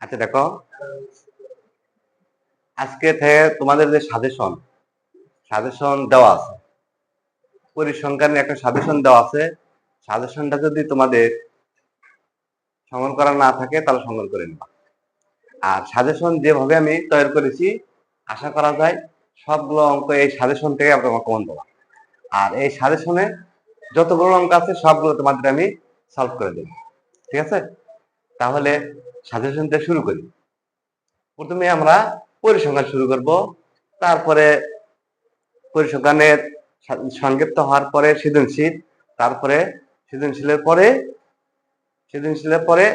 আচ্ছা দেখো, আজকে থেকে তোমাদের যে সাজেশন দেওয়া আছে, পরিসংখ্যান নিয়ে একটা সাজেশন দেওয়া আছে। সাজেশনটা যদি তোমাদের সংগ্রহ করা না থাকে তাহলে সংগ্রহ করে নিবা। আর সাজেশন যেভাবে আমি তৈরি করেছি, আশা করা যায় সবগুলো অঙ্ক এই সাজেশন থেকে তোমার কমন পাবা। আর এই সাজেশনে যতগুলো অঙ্ক আছে সবগুলো তোমাদের আমি সলভ করে দেব। ঠিক আছে, তাহলে সাজেশনটা শুরু করি। প্রথমে আমরা পরিসংখ্যান শুরু করব, তারপরে পরিসংখ্যানের সংক্ষিপ্ত হওয়ার পরে সৃজনশীল, তারপরে সৃজনশীলের পরে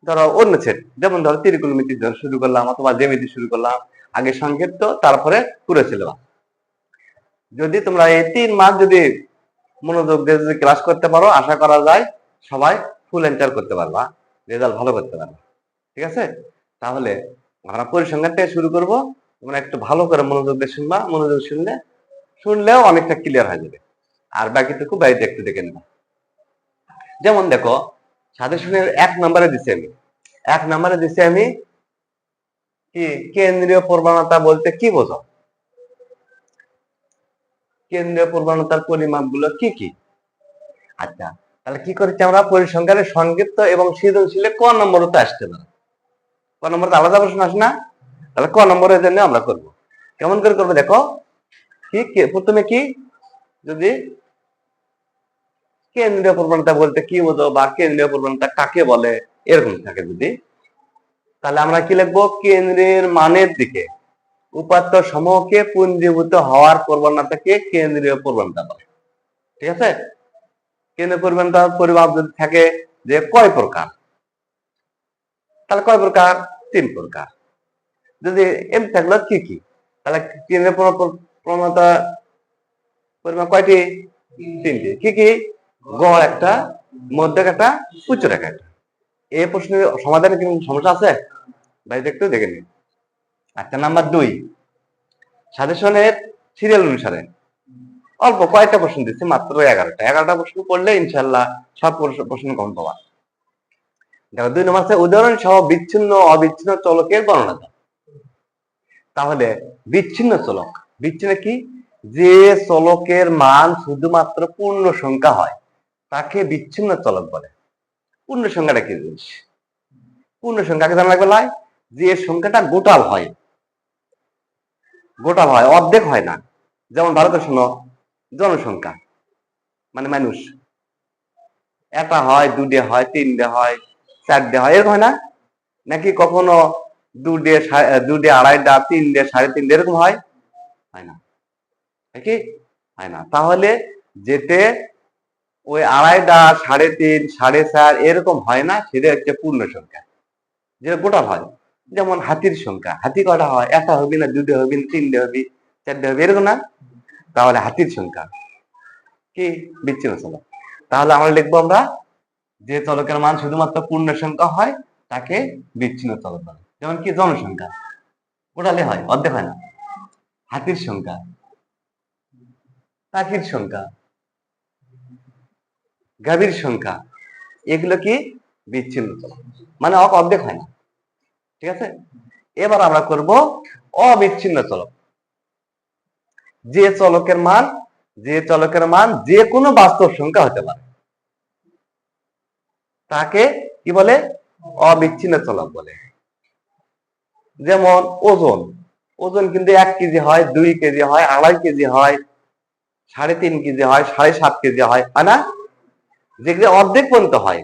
ধরো অন্য সেট, যেমন ধরো ত্রিকোণমিতি শুরু করলাম অথবা জ্যামিতি শুরু করলাম। আগে সংক্ষিপ্ত, তারপরে পুরো সিলেবাস। যদি তোমরা এই 3 মাস যদি মনোযোগ দিয়ে যদি ক্লাস করতে পারো, আশা করা যায় সবাই ফুল এনজয় করতে পারবা, রেজাল্ট ভালো করতে পারবা। ঠিক আছে, তাহলে আমরা পরিসংখ্যান থেকে শুরু করব। তোমরা একটু ভালো করে মনোযোগ দিয়ে শুনবা, মনোযোগ শুনলেও অনেকটা ক্লিয়ার হয়ে যাবে। আর বাকিটুকু বাড়িতে একটু দেখে নেবা। যেমন দেখো, সাজেশনের 1 নম্বরে দিছি আমি কি কেন্দ্রীয় প্রবণতা বলতে কি বোঝো, কেন্দ্রীয় প্রবণতার পরিমাপ গুলো কি কি। আচ্ছা, তাহলে কি করেছি আমরা, পরিসংখ্যানের সংক্ষিপ্ত এবং সৃজনশীলে ক নম্বরতে আসতে পারে, ক নম্বরে আলাদা প্রশ্ন আসে না, তাহলে ক নম্বরের জন্য আমরা করব। কেমন করে করবো দেখো, কি প্রথমে কি, যদি কেন্দ্রীয় প্রবণতা বলতে কি বোঝো বা কেন্দ্রীয় প্রবণতা কাকে বলে এরকম থাকে যদি, তাহলে আমরা কি লিখবো, কেন্দ্রের মানের দিকে উপাত্ত সমূহকে পুঞ্জীভূত হওয়ার প্রবণতাকে কেন্দ্রীয় প্রবণতা বলে। ঠিক আছে, কেন্দ্রীয় প্রবণতার পরিমাপ যদি থাকে যে কয় প্রকার, তাহলে কয় প্রকার, 3 প্রকার। যদি এম থাকলো কি কি, তাহলে কেন্দ্রীয় প্রবণতা পরিমাপ কয়টি, 3টি। কি কি, গড় একটা, মধ্যক একটা, উচ্চ রেখা একটা। এই প্রশ্নের সমাধানে কি সমস্যা আছে ভাই, একটু দেখে নিন। আচ্ছা, নাম্বার 2, সাজেশনের সিরিয়াল অনুসারে অল্প কয়েকটা প্রশ্ন দিচ্ছি, মাত্র 11টা প্রশ্ন পড়লে ইনশাল্লাহ সব প্রশ্ন কম পাবা। দেখো 2 নম্বর আছে উদাহরণ সহ বিচ্ছিন্ন অবিচ্ছিন্ন চলকের বর্ণনা দাও। তাহলে বিচ্ছিন্ন কি, যে চলকের মান শুধুমাত্র পূর্ণ সংখ্যা হয় তাকে বিচ্ছিন্ন চলক বলে। পূর্ণ সংখ্যাটা কি জিনিস, পূর্ণ সংখ্যাকে জানা লাগবে লাই, যে সংখ্যাটা গোটাল হয়, অর্ধেক হয় না। যেমন ভারতে শোনো, জনসংখ্যা মানে মানুষ, একটা হয়, দুটে হয়, তিনটে হয়, চারটে হয়, এরকম হয় না, নাকি কখনো দুটে আড়াইটা, তিনটে, সাড়ে তিনটে এরকম হয় না, নাকি হয় না। তাহলে যেতে ওই আড়াইটা, সাড়ে তিন, সাড়ে চার এরকম হয় না, সেটা হচ্ছে পূর্ণ সংখ্যা, যেটা গোটাল হয়। যেমন হাতির সংখ্যা, হাতি কটা হয়, একটা হবি না, দুটো হবি না, তিনটে হবি, চারটে হবি, এরকম না। তাহলে হাতির সংখ্যা কি, বিচ্ছিন্ন চলক। তাহলে আমরা লিখবো, আমরা যে চলকের মান শুধুমাত্র পূর্ণ সংখ্যা হয় তাকে বিচ্ছিন্ন চলক বলে। যেমন কি, জনসংখ্যা গোটালে হয়, অর্ধেক হয় না। হাতির সংখ্যা, পাখির সংখ্যা, গাভীর সংখ্যা, এগুলো কি বিচ্ছিন্ন চলক, মানে অর্ধেক হয় না। ঠিক আছে, এবার আমরা করব অবিচ্ছিন্ন চলক। যে চলকের মান যে কোনো বাস্তব সংখ্যা হতে পারে তাকে কি বলে, অবিচ্ছিন্ন চলক বলে। যেমন ওজন কিন্তু 1 কেজি হয়, 2 কেজি হয়, 2.5 কেজি হয়, 3.5 কেজি হয়, 7.5 কেজি হয়, তাই না। যেগুলো অর্ধেক পর্যন্ত হয়,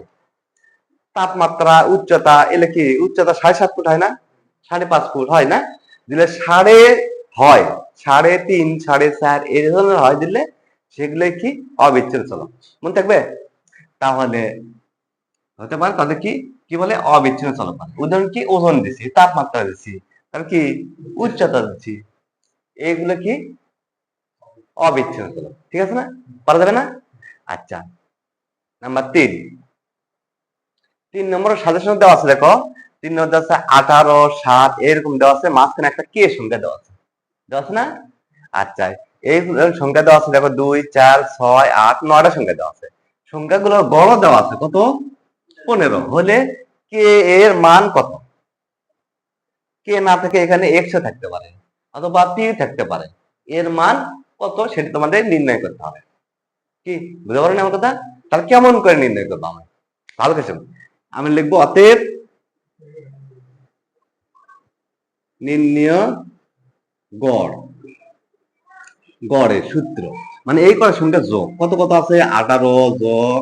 তাপমাত্রা, উচ্চতা, এলে কি উচ্চতা 7.5 ফুট হয় না, 5.5 ফুট হয় না, দিলে হয় 3.5, 4.5 এই ধরনের হয় দিলে সেগুলো কি অবিচ্ছিন্ন চলক, মনে থাকবে। তাহলে হতে পারে তাদের কি বলে, অবিচ্ছিন্ন চলক বলে। উদাহরণ কি, ওজন দিছি, তাপমাত্রা দিছি, তাহলে কি উচ্চতা দিচ্ছি, এইগুলো কি অবিচ্ছিন্ন চলক। ঠিক আছে না, পারা যাবে না। আচ্ছা, নাম্বার 3 নম্বর সাজেশন দেওয়া আছে। দেখো 3 নম্বর দেওয়া আছে 18, 7 এরকম দেওয়া আছে, মাঝখানে একটা কে সংখ্যা দেওয়া আছে না। আচ্ছা, এই সংখ্যা দেওয়া আছে, দেখো 2, 4, 6, 8, 9টা সংখ্যা দেওয়া আছে। সংখ্যাগুলো বড় দেওয়া আছে কত, 15 হলে কে এর মান কত। কে না থেকে এখানে এক্স থাকতে পারে অথবা পি থাকতে পারে, এর মান কত সেটা তোমাদের নির্ণয় করতে হবে। কি বুঝতে পারেন আমার কথা? তাহলে কেমন করে নির্ণয় করবো আমি? ভালো কিছু আমি লিখবো অতএব নির্ণয় গড়, গড়ের সূত্র মানে এই করার সঙ্গে যোগ কত কত আছে, 18 যোগ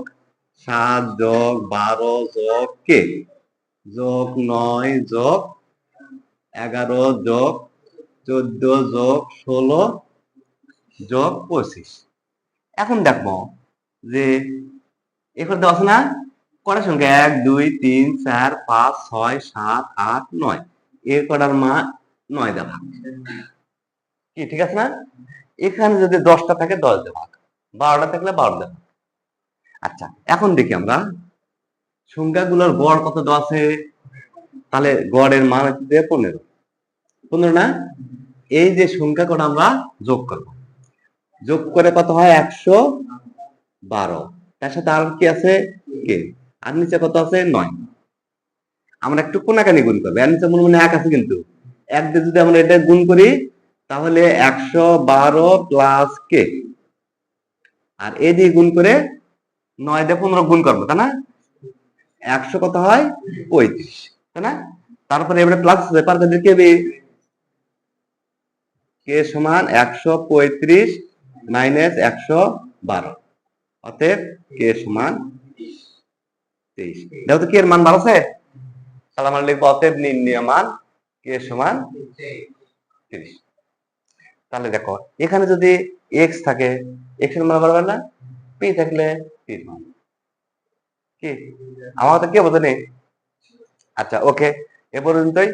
7 যোগ 12 যোগ কে যোগ 9 যোগ 11 যোগ 14 যোগ 16 যোগ 25। এখন দেখবো যে এখানে দেওয়া আছে না কটার সংখ্যা 1 2 3 4 5 6 7 8 9, এর কটার মান 9 দেওয়া কি ঠিক আছে না? এখানে যদি 10টা থাকে 10 দিয়ে ভাগ, 12টা থাকলে 12 দিয়ে ভাগ। আচ্ছা এখন দেখি আমরা সংখ্যাগুলোর গড় কত দেওয়া আছে, তাহলে গড়ের মান হচ্ছে 15, 15 না? এই যে সংখ্যা কটা আমরা যোগ করব, যোগ করে কত হয় 112, তার সাথে আর কি আছে কে, আর নিচে কত আছে 9, আমরা একটু কোনাকানি গুণ করবো, এর নিচে মনে মনে 1 আছে কিন্তু 1 দিয়ে যদি আমরা এটা গুণ করি তাহলে 112 প্লাস কে, আর এ দিয়ে গুণ করে 9 দিয়ে 15 গুণ করবো তাই না, 100 কত হয় 35 তাই না? তারপরে এবারে প্লাস ব্যাপার কে কে সমান 135 মাইনাস 112, অতএব কে সমান 23। দেখো তো কে এর মান বাড়ছে, তাহলে আমরা লিখবো অতএব নির্ণয় মান কে সমান 30। তাহলে দেখো এখানে যদি এক্স থাকে এক্স এর মান বাড়বে না, পি থাকলে পি মান কি, আমার তো কে বোঝেনি। আচ্ছা ওকে এ পর্যন্তই।